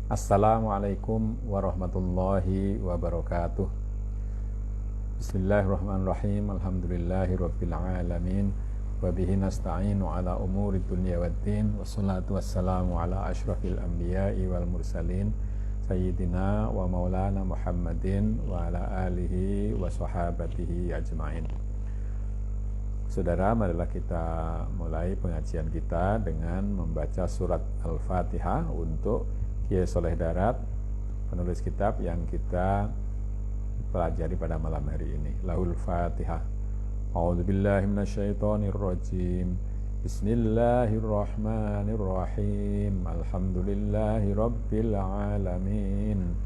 Assalamualaikum warahmatullahi wabarakatuh. Bismillahirrahmanirrahim. Alhamdulillahirabbil alamin. Wa bihi nasta'inu ala umuri dunya waddin. Wassalatu wassalamu ala asyrafil anbiya'i wal mursalin sayyidina wa maulana Muhammadin wa ala alihi wa sahabatihi ajma'in. Saudara, marilah kita mulai pengajian kita dengan membaca surat Al-Fatihah untuk Kiai Soleh Darat, penulis kitab yang kita pelajari pada malam hari ini. Lahul Fatihah. A'udzubillahi minasyaitonirrajim. Bismillahirrahmanirrahim. Alhamdulillahi rabbil alamin.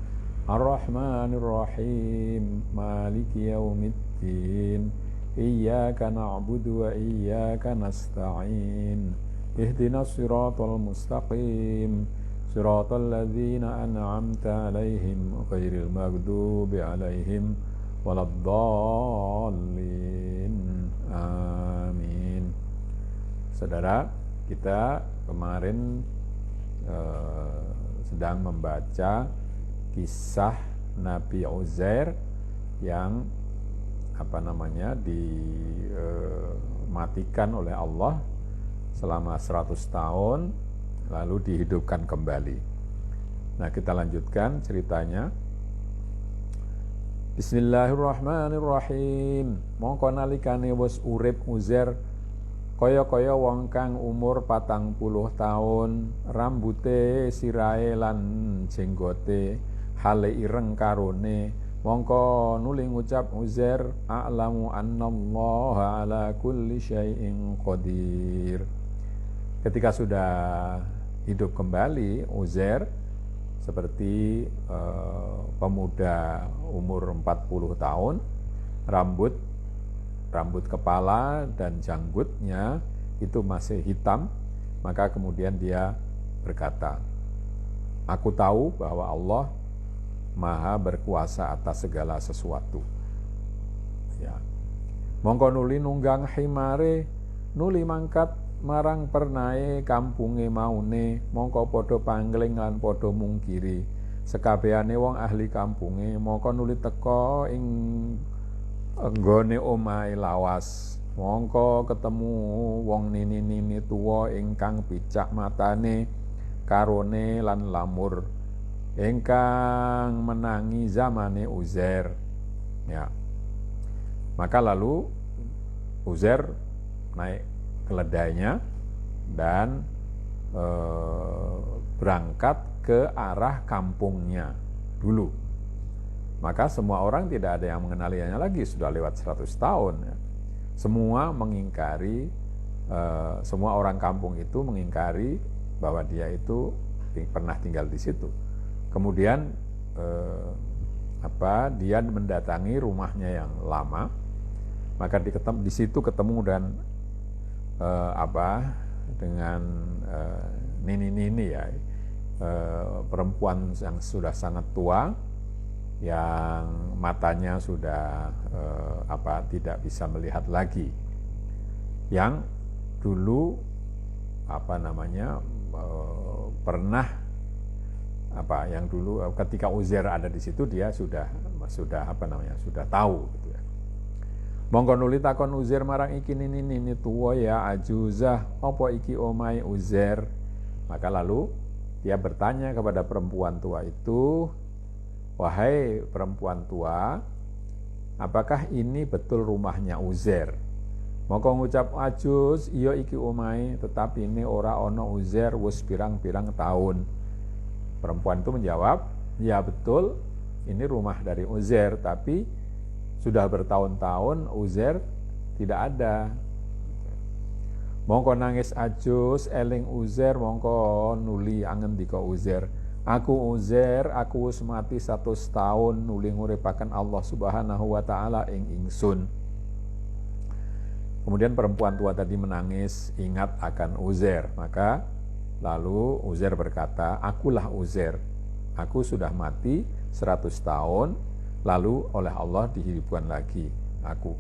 Arrahmanirrahim. Maliki yaumiddin. Iyyaka na'budu wa iyyaka nasta'in. Ihdinas siratal mustaqim. Siratal ladzina an'amta 'alaihim ghairil maghdubi 'alaihim waladdallin. Amin. Saudara, kita kemarin sedang membaca kisah Nabi Uzair yang dimatikan oleh Allah selama 100 tahun lalu dihidupkan kembali. Nah, kita lanjutkan ceritanya. Bismillahirrahmanirrahim. Mongko nalikane wis urip Uzair kaya-kaya wong kang umur 40 tahun, rambute sirahe lan jenggote hale ireng karone. Mongko nuli ngucap Uzair, a'lamu annallaha ala kulli syai'in qadir. Ketika sudah hidup kembali, Uzair seperti pemuda umur 40 tahun, rambut kepala dan janggutnya itu masih hitam, maka kemudian dia berkata, aku tahu bahwa Allah Maha berkuasa atas segala sesuatu. Ya. Mongko nuli nunggang himare, nuli mangkat marang pernae kampunge maune, mongko padha pangling lan padha mungkiri. Sekabehane wong ahli kampunge mongko nuli teka ing nggone omahe lawas. Mongko ketemu wong nini-nini tuwa ingkang picak matane, karone lan lamur, ingkang menangi zamane Uzair. Ya. Maka lalu Uzair naik keledainya dan berangkat ke arah kampungnya dulu. Maka semua orang tidak ada yang mengenalinya lagi, sudah lewat 100 tahun. Ya. Semua mengingkari, semua orang kampung itu mengingkari bahwa dia itu pernah tinggal di situ. Kemudian dia mendatangi rumahnya yang lama, maka di situ ketemu dan dengan nini-nini ya, perempuan yang sudah sangat tua, yang matanya sudah tidak bisa melihat lagi, yang dulu yang dulu ketika Uzair ada di situ dia sudah tahu gitu ya. Monggo nuli takon Uzair marang iki nini tuwa, ya ajuzah, apa iki omahe Uzair? Maka lalu dia bertanya kepada perempuan tua itu, wahai perempuan tua, apakah ini betul rumahnya Uzair? Mongko ngucap ajuz, iya iki omahe, tetapi ini ora ono Uzair wis pirang-pirang tahun. Perempuan itu menjawab, ya betul, ini rumah dari Uzair, tapi sudah bertahun-tahun Uzair tidak ada. Mongko nangis ajuz, eling Uzair, mongko nuli angendika Uzair, aku Uzair, aku wis mati 100 tahun nuli nguripaken Allah Subhanahu wa taala ing ingsun. Kemudian perempuan tua tadi menangis ingat akan Uzair, maka lalu Uzair berkata, akulah Uzair, aku sudah mati 100 tahun, lalu oleh Allah dihidupkan lagi aku.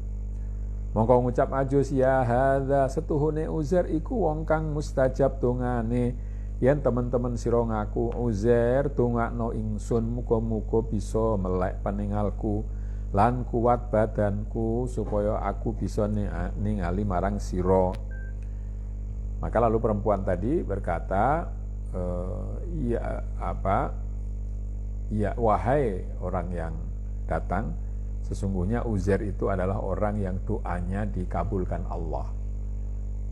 Mongko ngucap ajuz, ya hadza setuhune Uzair iku wong kang mustajab dongane, yen teman-teman sira ngaku Uzair dongakno ingsun muga-muga bisa melek peninggalku lan kuat badanku supaya aku bisa ningali marang sira. Maka lalu perempuan tadi berkata, ya wahai orang yang datang, sesungguhnya Uzair itu adalah orang yang doanya dikabulkan Allah.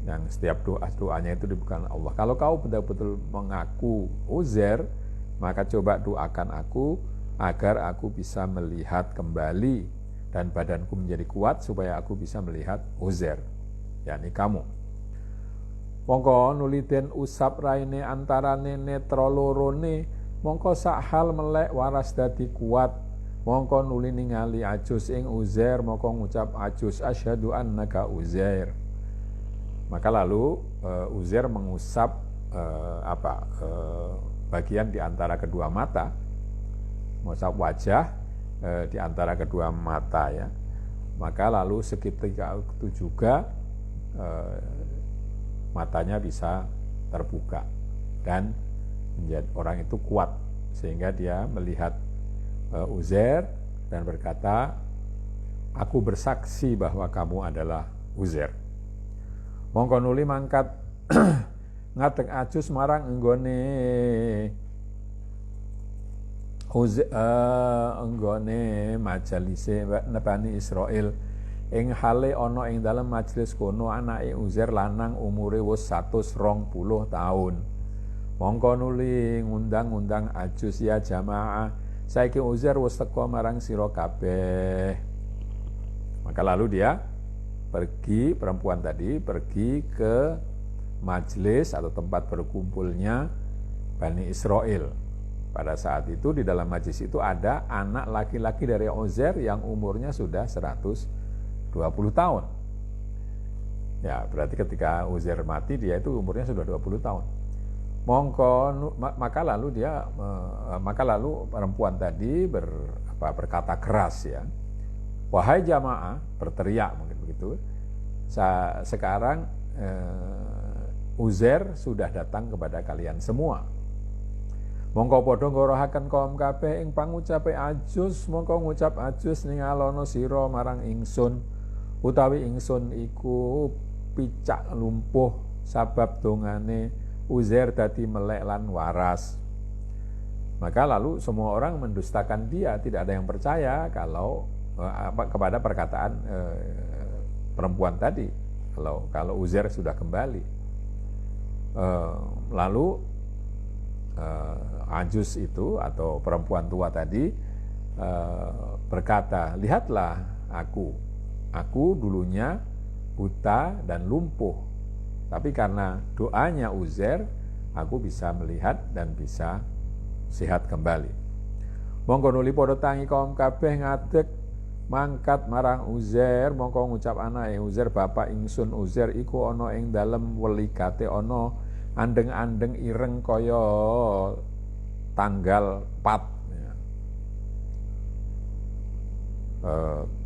Yang setiap doanya itu dikabulkan Allah. Kalau kau betul-betul mengaku Uzair, maka coba doakan aku agar aku bisa melihat kembali dan badanku menjadi kuat supaya aku bisa melihat Uzair, yakni kamu. Mongko nuliden usap raine antarane netra lorone, mongko sak hal melek waras dadi kuat. Mongko nuli ningali Ajus ing Uzair, mongko ngucap Ajus asyhadu annaka Uzair. Maka lalu Uzair mengusap bagian di antara kedua mata, mengusap wajah di antara kedua mata ya. Maka lalu seketika itu juga matanya bisa terbuka dan menjadi orang itu kuat sehingga dia melihat Uzair dan berkata, aku bersaksi bahwa kamu adalah Uzair. Mongko nuli mangkat ngadeg Ajus marang enggone majalise Bani Israil ing hale ana ing dalem majelis kono anake Uzair lanang umure wis 120 taun. Mongko nuli ngundang-undang Ajus, ya jamaah, saiki Uzair wis teka marang sira kabeh. Maka lalu dia perempuan tadi pergi ke majelis atau tempat berkumpulnya Bani Israil. Pada saat itu di dalam majelis itu ada anak laki-laki dari Uzair yang umurnya sudah 120 tahun. Ya, berarti ketika Uzair mati dia itu umurnya sudah 20 tahun. Maka lalu perempuan tadi berkata keras ya. Wahai jamaah, berteriak mungkin begitu. Sekarang Uzair sudah datang kepada kalian semua. Mongko padha ngorohaken kaum kabeh ing pangucape Ajus, mongko ngucap Ajus ningalono sira marang ingsun, utawi ingsun iku picak lumpuh sabab dongane Uzair dadi melek lan waras. Maka lalu semua orang mendustakan dia, tidak ada yang percaya kalau kepada perkataan perempuan tadi kalau Uzair sudah kembali. Lalu Ajus itu atau perempuan tua tadi berkata, lihatlah aku dulunya buta dan lumpuh, tapi karena doanya Uzair aku bisa melihat dan bisa sehat kembali. Mongko nuli padha tangi kaum kabeh ngadeg mangkat marang Uzair, mongko ngucap anake Uzair, bapak ingsun Uzair iku ana ing dalem welikate ana andeng-andeng ireng kaya tanggal 4 ya.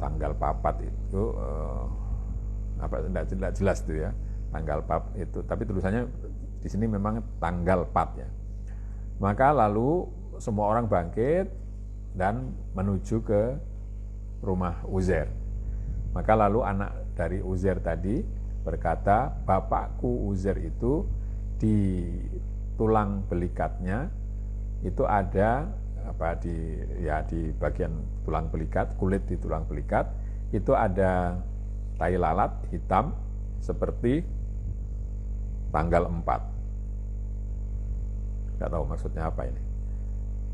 Tanggal 4 itu tidak jelas itu ya, tanggal 4 itu, tapi tulisannya di sini memang tanggal 4 ya. Maka lalu semua orang bangkit dan menuju ke rumah Uzair. Maka lalu anak dari Uzair tadi berkata, bapakku Uzair itu di tulang belikatnya itu ada di bagian tulang belikat, kulit di tulang belikat itu ada tai lalat hitam seperti tanggal 4. Enggak tahu maksudnya apa ini.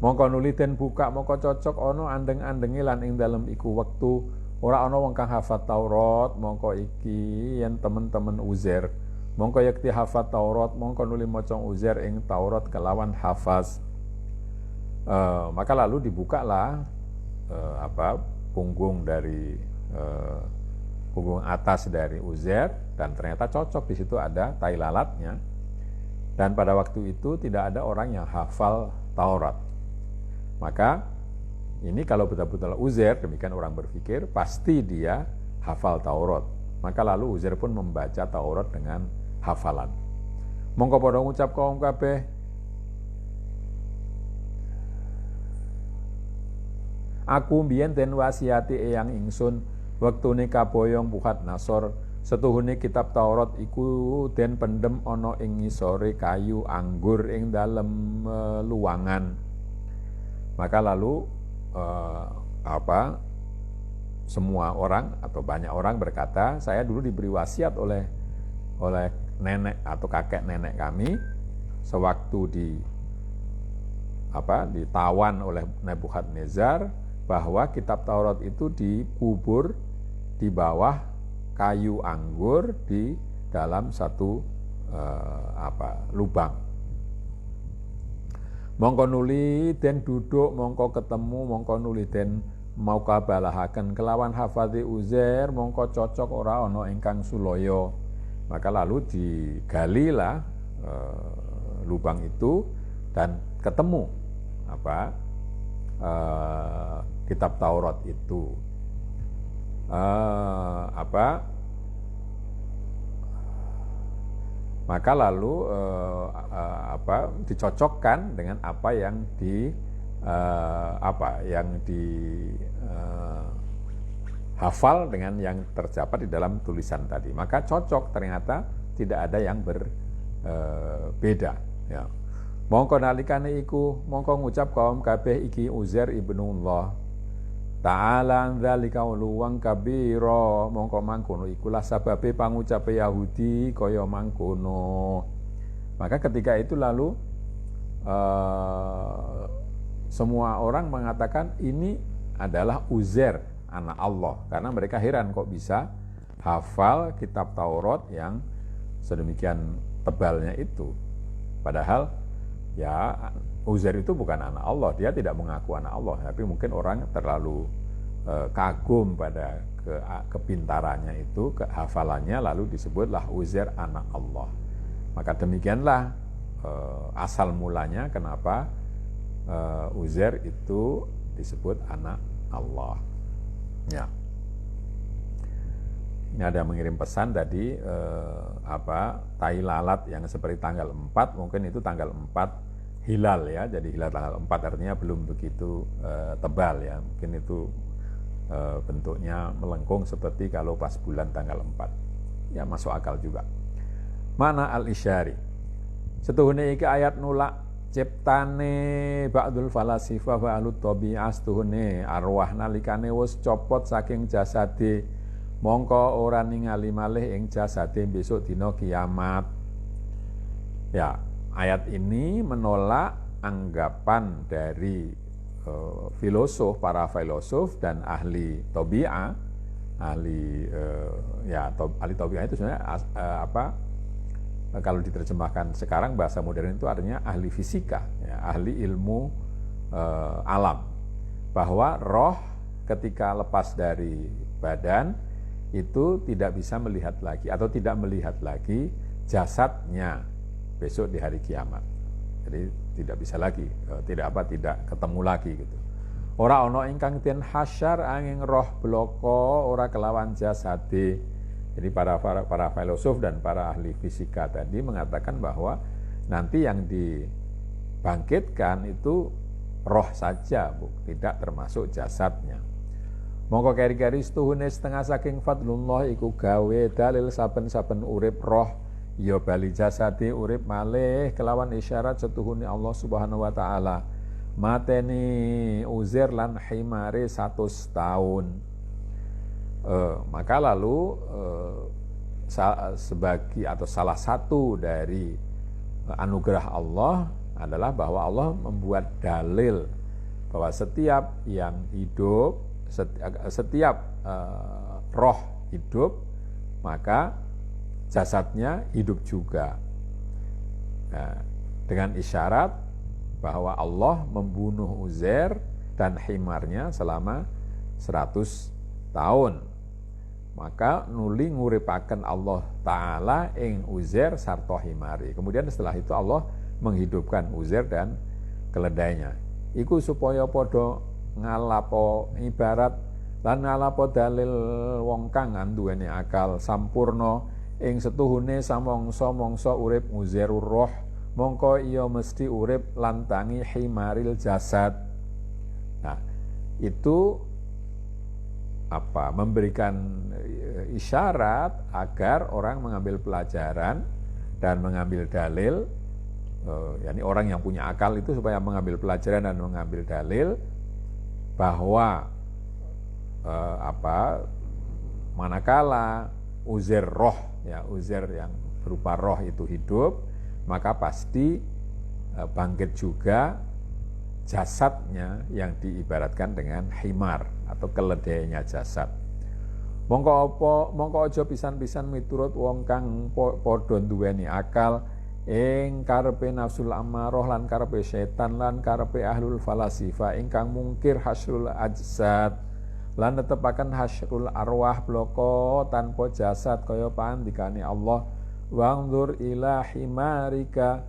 Mongko nuli den buka mongko cocok ana andeng-andenge lan ing dalem iku wektu ora ana wong kang hafal Taurat, mongko iki yen temen-temen Uzair mongko yakti hafal Taurat, mongko nuli maca Uzair ing Taurat kelawan hafaz. Maka lalu dibukalah punggung atas dari Uzair dan ternyata cocok, di situ ada tai lalatnya. Dan pada waktu itu tidak ada orang yang hafal Taurat. Maka ini kalau betul-betul Uzair, demikian orang berpikir, pasti dia hafal Taurat. Maka lalu Uzair pun membaca Taurat dengan hafalan. Mongko padha ngucap kaum kabeh, Aku mbiyen den wasiati eyang ingsun wektune kaboyong Buhat Nasor setuhune kitab Taurat iku den pendem ana ing ngisore kayu anggur ing dalem luwangan. Maka lalu semua orang atau banyak orang berkata, saya dulu diberi wasiat oleh nenek atau kakek nenek kami sewaktu ditawan oleh Nebukadnezar, bahwa kitab Taurat itu dikubur di bawah kayu anggur di dalam satu lubang. Mongko nuli den duduk, mongko ketemu, mongko nuli den mau kabalahaken kelawan hafadhi Uzair, mongko cocok ora ana ingkang sulaya. Maka lalu digalilah lubang itu dan ketemu kitab Taurat itu. Maka lalu dicocokkan dengan apa yang hafal dengan yang terdapat di dalam tulisan tadi. Maka cocok, ternyata tidak ada yang berbeda. Ya. Mongko nalikane iku, mongko ngucap kaum kabeh iki Uzair ibnullah. Ta'ala dzalika uluwan kabira, mongko mangkono ikulah sababe pangucape Yahudi kaya mangkono. Maka ketika itu lalu semua orang mengatakan ini adalah Uzair, anak Allah, karena mereka heran kok bisa hafal kitab Taurat yang sedemikian tebalnya itu. Padahal ya Uzair itu bukan anak Allah, dia tidak mengaku anak Allah, tapi mungkin orang terlalu kagum pada kepintarannya itu, kehafalannya, lalu disebutlah Uzair anak Allah. Maka demikianlah asal mulanya kenapa Uzair itu disebut anak Allah. Ya. Ini ada yang mengirim pesan tadi tai lalat yang seperti tanggal 4, mungkin itu tanggal 4 hilal ya. Jadi hilal tanggal 4 artinya belum begitu tebal ya. Mungkin itu bentuknya melengkung seperti kalau pas bulan tanggal 4. Ya masuk akal juga. Mana al-isyari. Setuhune iki ayat nulak ciptane ba'dul falasifa wa ahlut tabi'ah, setuhune arwah nalikane wis copot saking jasade mongko ora ningali malih ing jasade besok dina kiamat. Ya, ayat ini menolak anggapan dari para filosof dan ahli tabi'ah. Ahli tabi'ah itu sebenarnya kalau diterjemahkan sekarang bahasa modern itu artinya ahli fisika, ya, ahli ilmu alam, bahwa roh ketika lepas dari badan itu tidak bisa melihat lagi atau tidak melihat lagi jasadnya besok di hari kiamat. Jadi tidak bisa lagi, tidak ketemu lagi gitu. Ora ana ingkang den hasyar angin roh bloko ora kelawan jasade. Jadi para filosof dan para ahli fisika tadi mengatakan bahwa nanti yang dibangkitkan itu roh saja, tidak termasuk jasadnya. Mongko keri-keri setuhune setengah saking fadlullah iku gawe dalil saben-saben urip roh ya bali jasadi urip malih kelawan isyarat setuhune Allah Subhanahu wa taala. Mateni Uzair lan himare 100 tahun. Maka lalu salah satu dari anugerah Allah adalah bahwa Allah membuat dalil bahwa setiap yang hidup, setiap roh hidup, maka jasadnya hidup juga. Nah, dengan isyarat bahwa Allah membunuh Uzair dan himarnya selama 100 tahun. Maka nuli nguripaken Allah Ta'ala ing Uzair sarta himari. Kemudian setelah itu Allah menghidupkan Uzair dan keledainya. Iku supaya padha ngalapo ibarat lan ngalapo dalil wong kang nduweni akal sampurna ing setuhune samangsa-mangsa urip Uzairur roh, mongko iya mesti urip lan tangi himaril jasad. Nah, itu memberikan isyarat agar orang mengambil pelajaran dan mengambil dalil, yakni orang yang punya akal itu supaya mengambil pelajaran dan mengambil dalil bahwa manakala Uzair roh, ya Uzair yang berupa roh itu hidup, maka pasti bangkit juga jasadnya yang diibaratkan dengan himar atau keledainya jasad. Mongko aja pisan-pisan miturut wong kang padha duweni akal ing karepe nafsul ammarah lan karepe setan lan karepe ahlul falasifa ingkang mungkir hasrul ajsad lan netepaken hasrul arwah bloko tanpa jasad kaya pandikane Allah wangdur ila himarika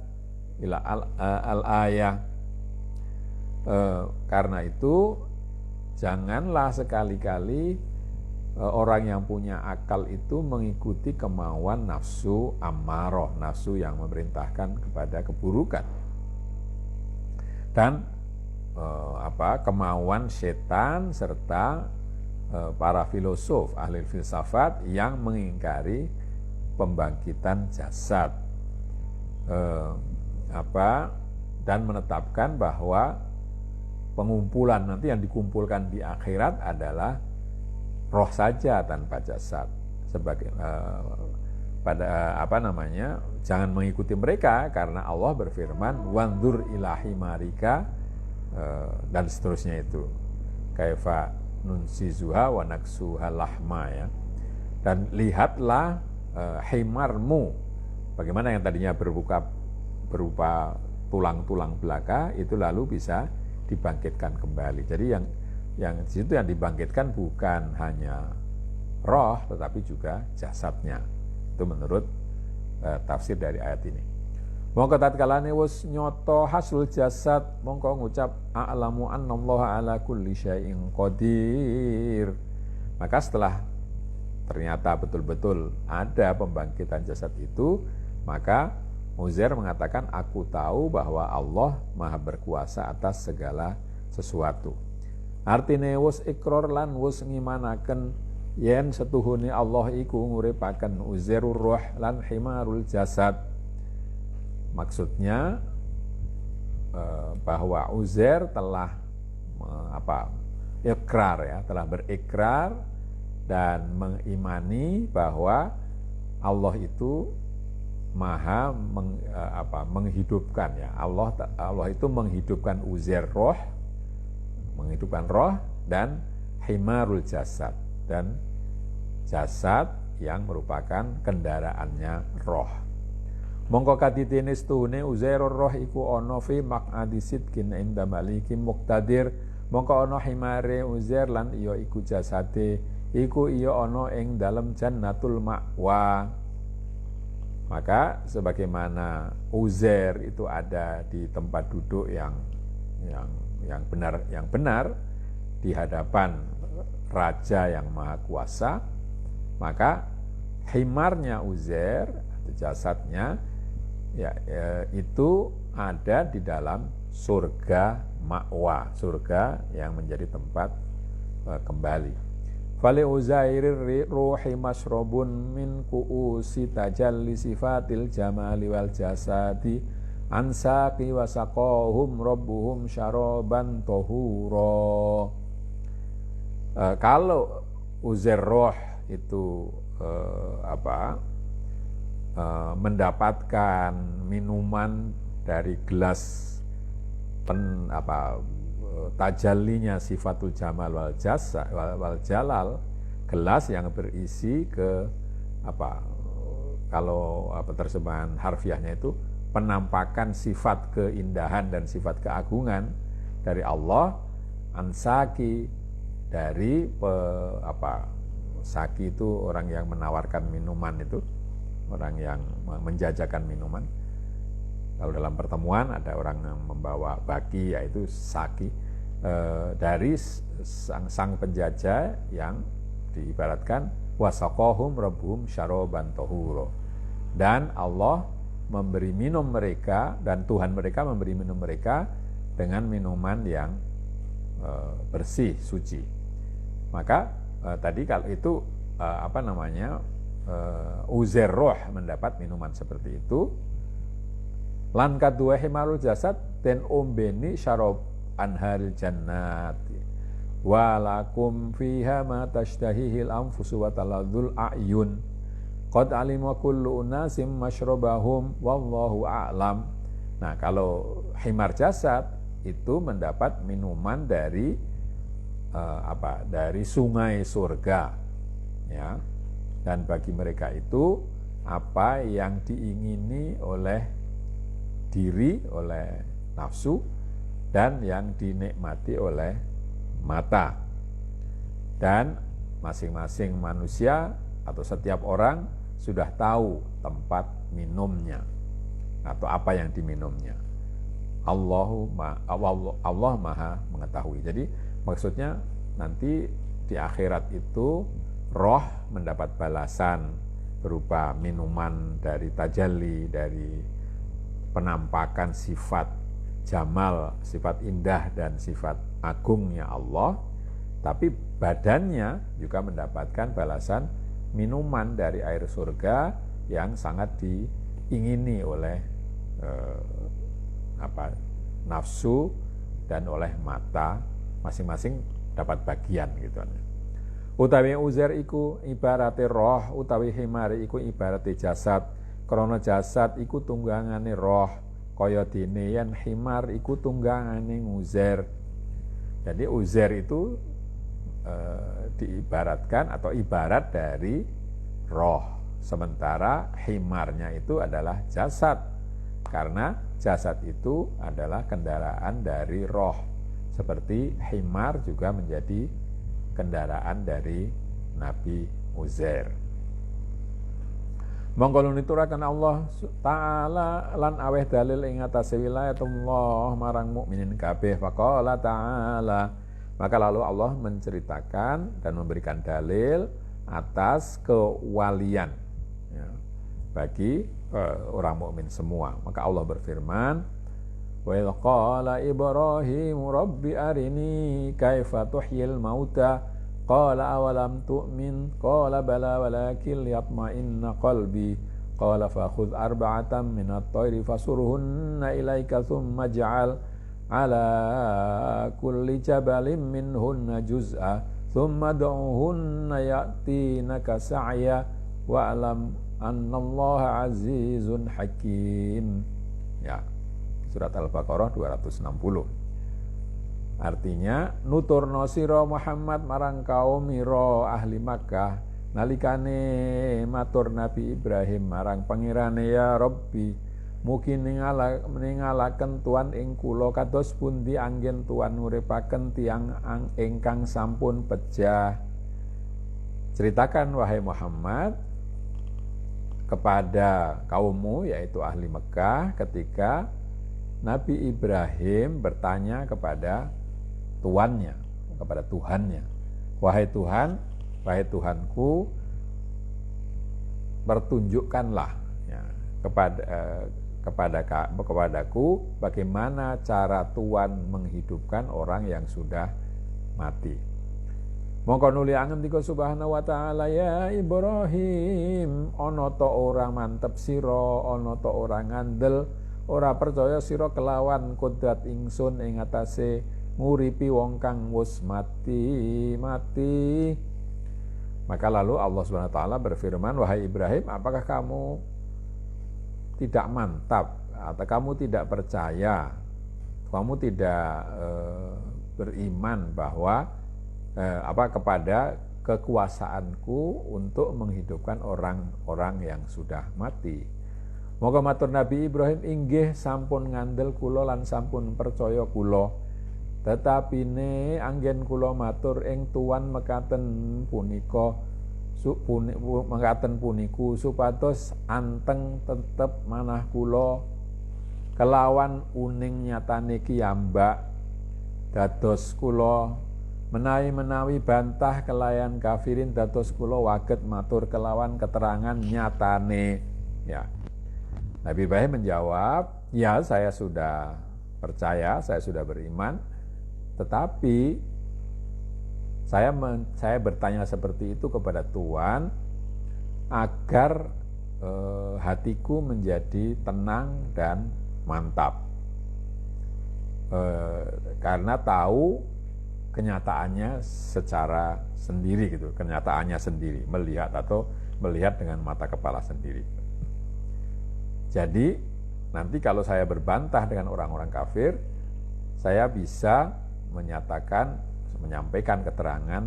ila al ayah. Karena itu janganlah sekali-kali orang yang punya akal itu mengikuti kemauan nafsu ammarah, nafsu yang memerintahkan kepada keburukan, dan kemauan setan serta para filosof, ahli filsafat yang mengingkari pembangkitan jasad, dan menetapkan bahwa pengumpulan nanti yang dikumpulkan di akhirat adalah roh saja tanpa jasad. Sebagai jangan mengikuti mereka karena Allah berfirman wandur ilahi marika dan seterusnya itu. Kaifa nunsizuha wa naksuha lahma, ya. Dan lihatlah himarmu, bagaimana yang tadinya berupa tulang-tulang belaka itu lalu bisa dibangkitkan kembali. Jadi yang di situ yang dibangkitkan bukan hanya roh tetapi juga jasadnya. Itu menurut tafsir dari ayat ini. Mongko tatkalane wis nyoto hasil jasad, mongko ngucap a'lamu annallaha ala kulli syai'in qadir. Maka setelah ternyata betul-betul ada pembangkitan jasad itu, maka Uzair mengatakan, aku tahu bahwa Allah maha berkuasa atas segala sesuatu. Artine wis ikrar lan wis ngimanaken yen setuhune Allah iku nguripaken Uzairur ruh lan himarul jasad. Maksudnya bahwa Uzair telah telah berikrar dan mengimani bahwa Allah itu maha menghidupkan, ya. Allah itu menghidupkan Uzair roh, menghidupkan roh dan himarul jasad, dan jasad yang merupakan kendaraannya roh. Mongko kaditene stune Uzairur roh iku ana fi maq'adi sidqin inda malikin muqtadir. Mongko ana himare Uzair lan iya iku jasade iku iya ana ing dalem jannatul ma'wa. Maka sebagaimana Uzair itu ada di tempat duduk yang benar di hadapan raja yang maha kuasa, maka himarnya Uzair atau jasadnya itu ada di dalam surga ma'wa, surga yang menjadi tempat kembali. Fali Uzairir ruhi masrobun min ku'usi tajalli sifatil jamali wal jasadi ansaqi wasaqahum rabbuhum syaraban tohuro. Kalau Uzair roh itu mendapatkan minuman dari gelas tajallinya sifatul jamal wal jalal, gelas yang berisi kalau terjemahan harfiahnya itu penampakan sifat keindahan dan sifat keagungan dari Allah, ansaki dari saki itu orang yang menawarkan minuman, itu orang yang menjajakan minuman. Kalau dalam pertemuan ada orang yang membawa baki, yaitu saki, dari sang penjajah yang diibaratkan wasaqahum rabbuhum syaraban tahuro, dan Allah memberi minum mereka, dan Tuhan mereka memberi minum mereka dengan minuman yang bersih, suci. Maka tadi kalau itu Uzair roh mendapat minuman seperti itu. Lan kadua himarul jasad dan ombeni syarab anharil jannat walakum fiha ma tashtahihil anfusu wa taladzul a'yun qad alima kullu unasim masyrabahum wallahu a'lam. Nah, kalau himar jasad itu mendapat minuman dari dari sungai surga, ya. Dan bagi mereka itu apa yang diingini oleh diri, oleh nafsu, dan yang dinikmati oleh mata. Dan masing-masing manusia atau setiap orang sudah tahu tempat minumnya atau apa yang diminumnya. Allah Maha mengetahui. Jadi maksudnya nanti di akhirat itu roh mendapat balasan berupa minuman dari tajalli, dari penampakan sifat jamal, sifat indah dan sifat agungnya Allah, tapi badannya juga mendapatkan balasan minuman dari air surga yang sangat diingini oleh nafsu dan oleh mata, masing-masing dapat bagian gitu. Utawi Uzair iku ibarate roh, utawi himar iku ibarate jasad. Krana jasad iku tunggangane roh, kaya dene yen himar iku tunggangane Uzair. Jadi Uzair itu diibaratkan atau ibarat dari roh, sementara himarnya itu adalah jasad, karena jasad itu adalah kendaraan dari roh, seperti himar juga menjadi kendaraan dari Nabi Uzair. Monggo nuturaken Allah Ta'ala lan aweh dalil ing atase wilayatullah marang mukminin kabeh. Faqala ta'ala, maka lalu Allah menceritakan dan memberikan dalil atas kewalian, ya, bagi orang mukmin semua. Maka Allah berfirman, wa idh qala Ibrahim rabbi arini kaifa tuhyil mauta qala awalam tu'min qala bala walakin liyatma'inna qalbi qala fakhudh arba'atan minat tayri fasurhunna ilaika thumma ij'al ala kulli jabalin minhunna juz'a thumma du'uhunna ya'tinaka sa'ya wa'lam annallaha azizun hakim. Ya, Surat Al-Baqarah 260. Artinya, nuturno sira Muhammad marang kaum mira ahli Makkah nalikane matur Nabi Ibrahim marang pangirane, ya Rabbi, mugi ningalaken tuan ing kula kados pundi anggen tuan nguripaken tiyang ingkang sampun pejah. Ceritakan wahai Muhammad kepada kaummu, yaitu ahli Mekah, ketika Nabi Ibrahim bertanya kepada tuannya, kepada Tuhannya, wahai Tuhan, wahai Tuhanku, pertunjukkanlah, ya, kepadaku bagaimana cara Tuhan menghidupkan orang yang sudah mati. Mongko nuli ngendika subhanahu wa ta'ala, ya Ibrahim, ana ta ora mantep sira, ana ta ora ngandel, ora percaya sira kelawan kodrat ingsun ing atase nguripi wong kang wis mati. Maka lalu Allah Subhanahu wa taala berfirman, wahai Ibrahim, apakah kamu tidak mantap atau kamu tidak percaya, kamu tidak beriman bahwa kepada kekuasaanku untuk menghidupkan orang-orang yang sudah mati. Moga matur Nabi Ibrahim, inggih sampun ngandel kula lan sampun percaya kula, tetapine anggen kula matur ing tuan mekaten puniku supados anteng tetep manah kula kelawan uning nyatane kiyambak dados kula menawi bantah kelayan kafirin dados kula waget matur kelawan keterangan nyatane. Ya. Nabi Ibrahim menjawab, ya, saya sudah percaya, saya sudah beriman Tetapi saya bertanya seperti itu kepada Tuhan agar hatiku menjadi tenang dan mantap. Karena tahu kenyataannya secara sendiri gitu, kenyataannya sendiri, melihat dengan mata kepala sendiri. Jadi nanti kalau saya berbantah dengan orang-orang kafir, saya bisa menyampaikan keterangan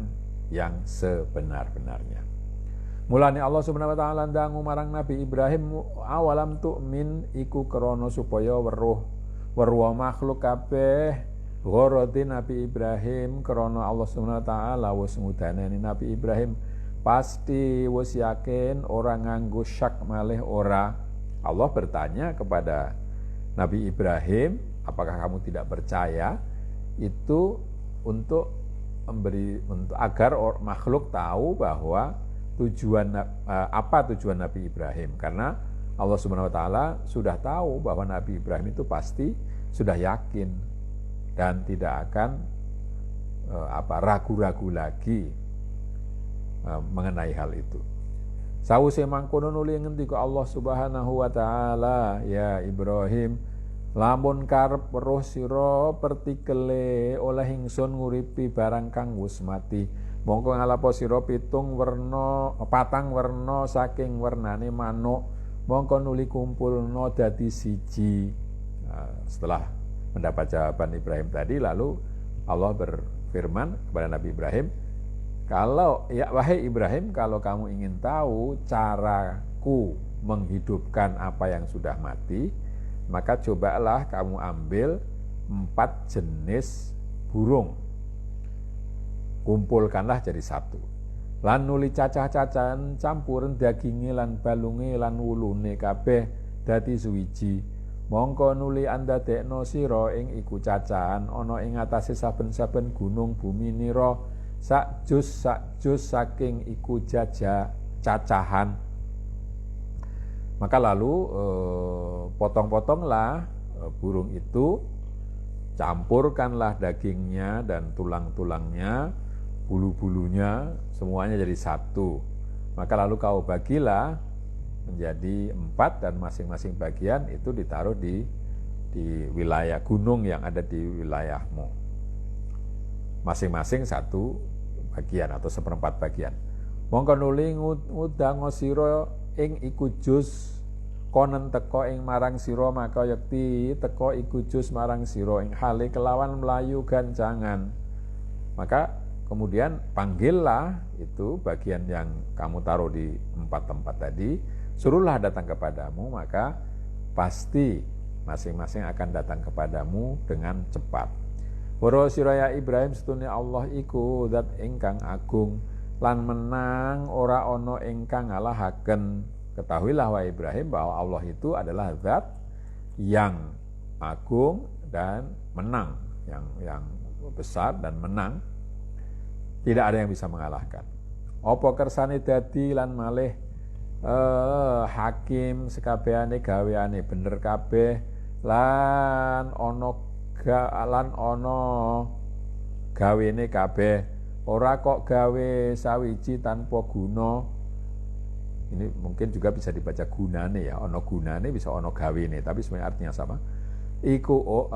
yang sebenar-benarnya. Mulane Allah Subhanahu wa taala ndangu marang Nabi Ibrahim, awalam tu'min iku krana supaya weruh makhluk kabeh ghoroti Nabi Ibrahim krana Allah Subhanahu wa taala wis ngudaneni Nabi Ibrahim pasti wis yakin ora nganggo syak malih ora. Allah bertanya kepada Nabi Ibrahim, apakah kamu tidak percaya? Itu untuk agar makhluk tahu bahwa apa tujuan Nabi Ibrahim, karena Allah Subhanahu wa taala sudah tahu bahwa Nabi Ibrahim itu pasti sudah yakin dan tidak akan ragu-ragu lagi mengenai hal itu. Sawise mangkono nuli ngendika Allah Subhanahu wa taala, ya Ibrahim, lamun karep weruh sira pertikele oleh ingsun nguripi barang kang wis mati, mongko ngalapo sira patang werna saking wernane manuk, mongko nuli kumpulna dadi siji. Setelah mendapat jawaban Ibrahim tadi, lalu Allah berfirman kepada Nabi Ibrahim, wahai Ibrahim, kalau kamu ingin tahu caraku menghidupkan apa yang sudah mati, maka cobalah kamu ambil 4 jenis burung, kumpulkanlah jadi satu. Lan nuli cacah-cacahan campuran daginge lan balunge lan wulune kabeh dadi suwiji. Mongko nuli andadekno sira ing iku cacahan ana ing atase saben-saben gunung bumi nira sak jus saking iku cacahan. Maka lalu potong-potonglah burung itu, campurkanlah dagingnya dan tulang-tulangnya, bulu-bulunya, semuanya jadi satu. Maka lalu kau bagilah menjadi 4 dan masing-masing bagian itu ditaruh di wilayah gunung yang ada di wilayahmu. Masing-masing satu bagian atau 1/4 bagian. Mongko nuli ngudang sira ing iku jus konen teka ing marang sira, maka yakti teka iku jus marang sira ing hale kelawan melayu gancangan. Maka kemudian panggillah itu bagian yang kamu taruh di 4 tempat tadi, suruhlah datang kepadamu, maka pasti masing-masing akan datang kepadamu dengan cepat. Waro siraya Ibrahim setune Allah iku zat ingkang agung lan menang ora ono ingkang ngalahaken. Ketahuilah wahai Ibrahim bahwa Allah itu adalah zat yang agung dan menang, yang besar dan menang. Tidak ada yang bisa mengalahkan. Apa kersane dadi lan malih hakim sekabehane gaweane bener kabeh lan ono gawene kabeh, ora kok gawe sawiji tanpa guna. Ini mungkin juga bisa dibaca gunane ya, ono gunane bisa ono gawene, tapi sebenarnya artinya sama. Iku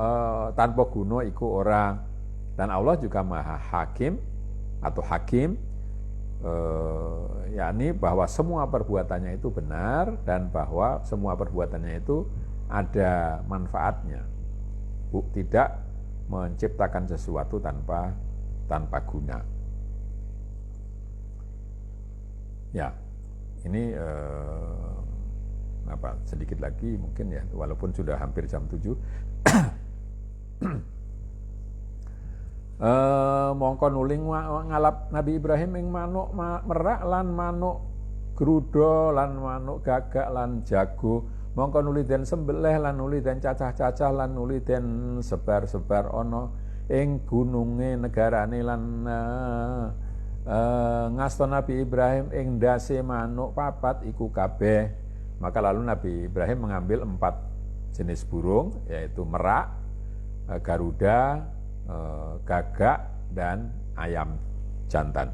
tanpa guna iku ora. Dan Allah juga maha hakim atau hakim, yakni bahwa semua perbuatannya itu benar dan bahwa semua perbuatannya itu ada manfaatnya. Tidak menciptakan sesuatu tanpa guna. Ya, ini sedikit lagi mungkin ya, walaupun sudah hampir jam 7. Mongko nuling ngalap Nabi Ibrahim ing manuk merak lan manuk grudo lan manuk gagak lan jago. Mongko nuli den sembelih lan nuli den cacah-cacah lan nuli den sebar-sebar ana ing gununge negarane lan ngasta Nabi Ibrahim ing ndase manuk 4 iku kabeh. Maka lalu Nabi Ibrahim mengambil 4 jenis burung, yaitu merak, garuda, gagak dan ayam jantan.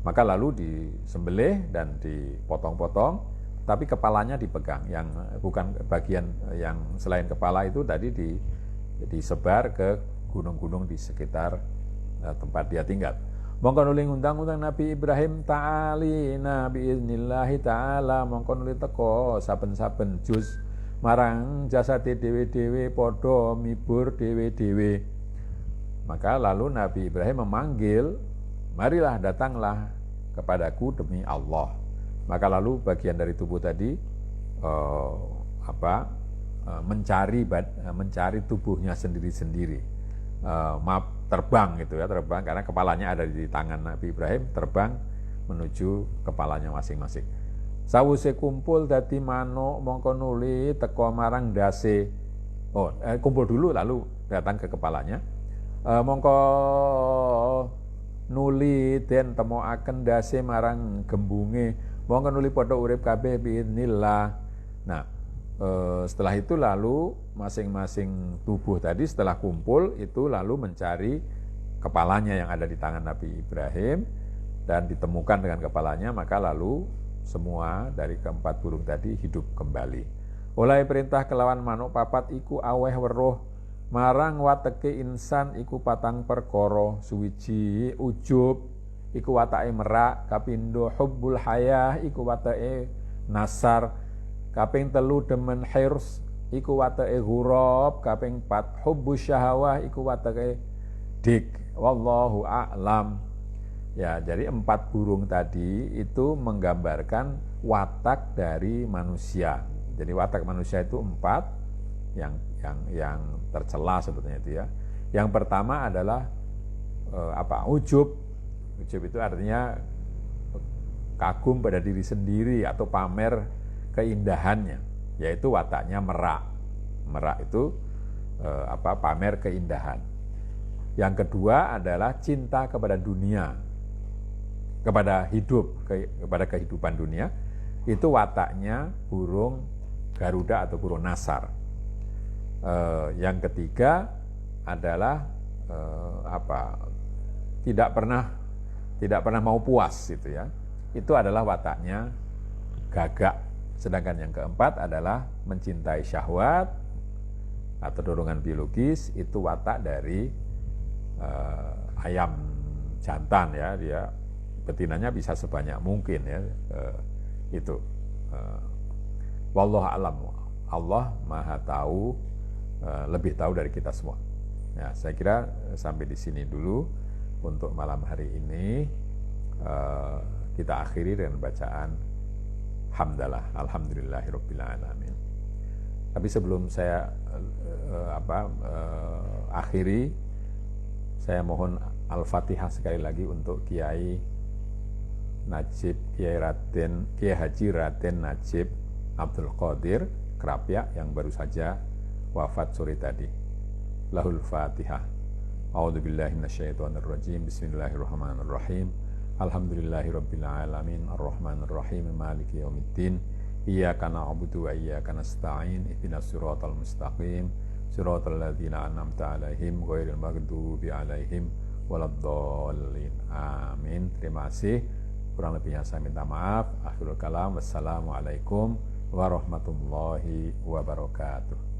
Maka lalu disembelih dan dipotong-potong, tapi kepalanya dipegang, yang bukan bagian yang selain kepala itu tadi disebar ke gunung-gunung di sekitar tempat dia tinggal. Mongko nuli ngundang-undang Nabi Ibrahim ta'ali nabi iznillahi ta'ala, mongko nuli teko saben-saben juz marang jasate dewe-dewe padha mibur dewe-dewe. Maka lalu Nabi Ibrahim memanggil, marilah datanglah kepadaku demi Allah. Maka lalu bagian dari tubuh tadi mencari tubuhnya sendiri-sendiri. Terbang gitu ya, terbang karena kepalanya ada di tangan Nabi Ibrahim, terbang menuju kepalanya masing-masing. Sawuse kumpul dadi manuk mongko nuli teko marang dase. Kumpul dulu lalu datang ke kepalanya. Mongko nuli den temokaken dase marang gembunge, mongko nuli padha urip kabeh biidznillah. Nah, setelah itu lalu masing-masing tubuh tadi setelah kumpul itu lalu mencari kepalanya yang ada di tangan Nabi Ibrahim dan ditemukan dengan kepalanya, maka lalu semua dari keempat burung tadi hidup kembali. Oleh perintah kelawan manuk papat iku aweh weruh marang wateke insan iku patang perkara, suwiji ujub iku watake merak, kapindo hubbul hayah iku watake nasar, kaping 3 demen hirs iku watake ghurab, kaping 4 hubbus syahawah iku watake dik. Wallahu a'lam. Ya, jadi 4 burung tadi itu menggambarkan watak dari manusia. Jadi watak manusia itu 4 yang tercela sebetulnya itu ya. Yang pertama adalah ujub. Ujub itu artinya kagum pada diri sendiri atau pamer keindahannya, yaitu wataknya merak. Merak itu pamer keindahan. Yang kedua adalah cinta kepada dunia, kepada hidup, kepada kehidupan dunia. Itu wataknya burung Garuda atau burung nasar. Yang ketiga adalah tidak pernah mau puas gitu ya. Itu adalah wataknya gagak. Sedangkan yang keempat adalah mencintai syahwat atau dorongan biologis, itu watak dari ayam jantan ya, dia betinanya bisa sebanyak mungkin ya, itu. Wallahu a'lam. Allah Maha tahu, lebih tahu dari kita semua. Ya, saya kira sampai di sini dulu untuk malam hari ini. Kita akhiri dengan bacaan hamdalah, alhamdulillahirabbil alamin. Tapi sebelum saya akhiri, saya mohon Al-Fatihah sekali lagi untuk Kiai Najib, Kiai Haji Raden Najib Abdul Qadir Krapyak yang baru saja wafat sore tadi. Lahul Fatihah. A'udzubillahi minasyaitonirrajim. Bismillahirrahmanirrahim. Alhamdulillahirabbil alamin, arrahmanirrahim, maliki yaumiddin. Iyyaka na'budu wa iyyaka nasta'in. Ihdinas siratal mustaqim. Siratal ladzina an'amta 'alaihim ghairil maghdubi 'alaihim waladdallin. Amin. Terima kasih. Kurang lebihnya saya minta maaf. Akhirul kalam. Wassalamualaikum warahmatullahi wabarakatuh.